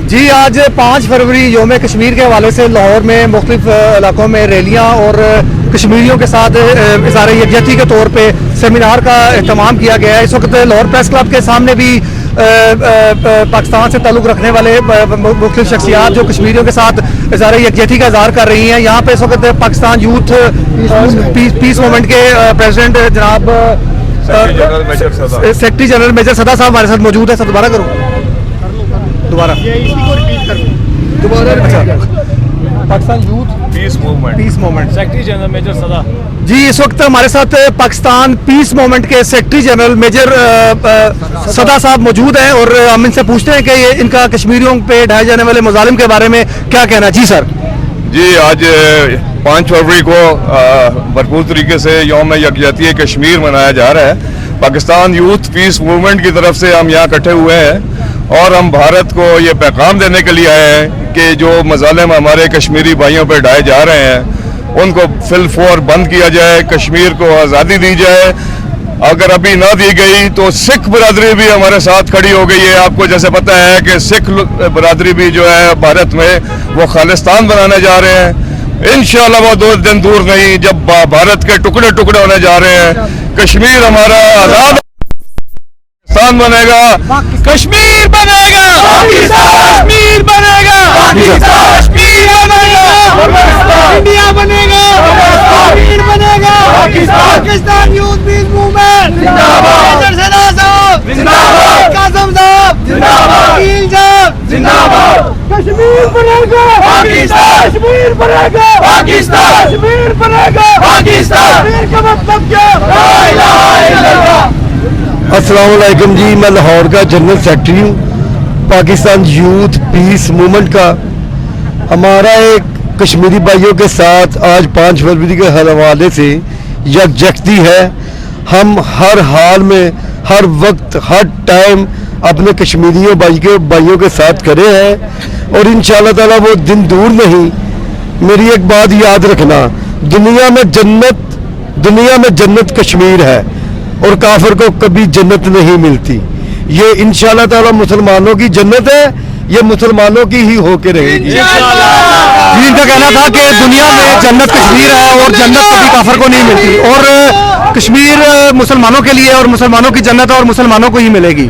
جی آج 5 فروری یوم کشمیر کے حوالے سے لاہور میں مختلف علاقوں میں ریلیاں اور کشمیریوں کے ساتھ اظہار یکجہتی کے طور پہ سیمینار کا اہتمام کیا گیا ہے. اس وقت لاہور پریس کلب کے سامنے بھی پاکستان سے تعلق رکھنے والے مختلف شخصیات جو کشمیریوں کے ساتھ اظہار یکجہتی کا اظہار کر رہی ہیں. یہاں پہ اس وقت پاکستان یوتھ پیس موومنٹ کے پریزیڈنٹ جناب سیکرٹری جنرل میجر صدا صاحب ہمارے ساتھ موجود ہے. سر دوبارہ کرو دوبارہ پاکستان یوتھ پیس موومنٹ سیکرٹری جنرل میجر صدا. جی اس وقت ہمارے ساتھ پاکستان پیس موومنٹ کے سیکرٹری جنرل میجر صدا صاحب موجود ہیں اور ہم ان سے پوچھتے ہیں کہ ان کا کشمیریوں پہ ڈھائے جانے والے مظالم کے بارے میں کیا کہنا. جی سر. جی آج 5 فروری کو بھرپور طریقے سے یوم یکجہتی کشمیر منایا جا رہا ہے. پاکستان یوتھ پیس موومنٹ کی طرف سے ہم یہاں اکٹھے ہوئے ہیں اور ہم بھارت کو یہ پیغام دینے کے لیے آئے ہیں کہ جو مظالم ہمارے کشمیری بھائیوں پہ ڈھائے جا رہے ہیں ان کو فی الفور بند کیا جائے, کشمیر کو آزادی دی جائے. اگر ابھی نہ دی گئی تو سکھ برادری بھی ہمارے ساتھ کھڑی ہو گئی ہے. آپ کو جیسے پتہ ہے کہ سکھ برادری بھی جو ہے بھارت میں وہ خالستان بنانے جا رہے ہیں. انشاءاللہ وہ 2 دن دور نہیں جب بھارت کے ٹکڑے ٹکڑے ہونے جا رہے ہیں. کشمیر ہمارا آزاد پاکستان بنے گا, کشمیر بنے گا, کشمیر بنے گا, کشمیر بنے گا, انڈیا بنے گا, کشمیر بنے گا, پاکستان یوتھ پیس موومنٹ زندہ باد, صدا صاحب زندہ باد, قاسم صاحب زندہ باد, وکیل صاحب زندہ باد. کشمیر بنے گا پاکستان, کشمیر بنے گا پاکستان, کشمیر بنے گا پاکستان. کشمیر کا مطلب کیا؟ لا الہ الا اللہ. السلام علیکم جی, میں لاہور کا جنرل سیکرٹری ہوں پاکستان یوتھ پیس موومنٹ کا. ہمارا ایک کشمیری بھائیوں کے ساتھ آج 5 فروری کے حوالے سے یکجہتی ہے. ہم ہر حال میں, ہر وقت, ہر ٹائم اپنے کشمیریوں بھائیوں کے ساتھ کھڑے ہیں اور انشاءاللہ تعالیٰ وہ دن دور نہیں. میری ایک بات یاد رکھنا, دنیا میں جنت کشمیر ہے اور کافر کو کبھی جنت نہیں ملتی. یہ انشاءاللہ تعالیٰ مسلمانوں کی جنت ہے, یہ مسلمانوں کی ہی ہو کے رہے گی. ان کا کہنا تھا کہ دنیا میں جنت کشمیر ہے اور جنت کبھی کافر کو نہیں ملتی اور کشمیر مسلمانوں کے لیے اور مسلمانوں کی جنت اور مسلمانوں کو ہی ملے گی.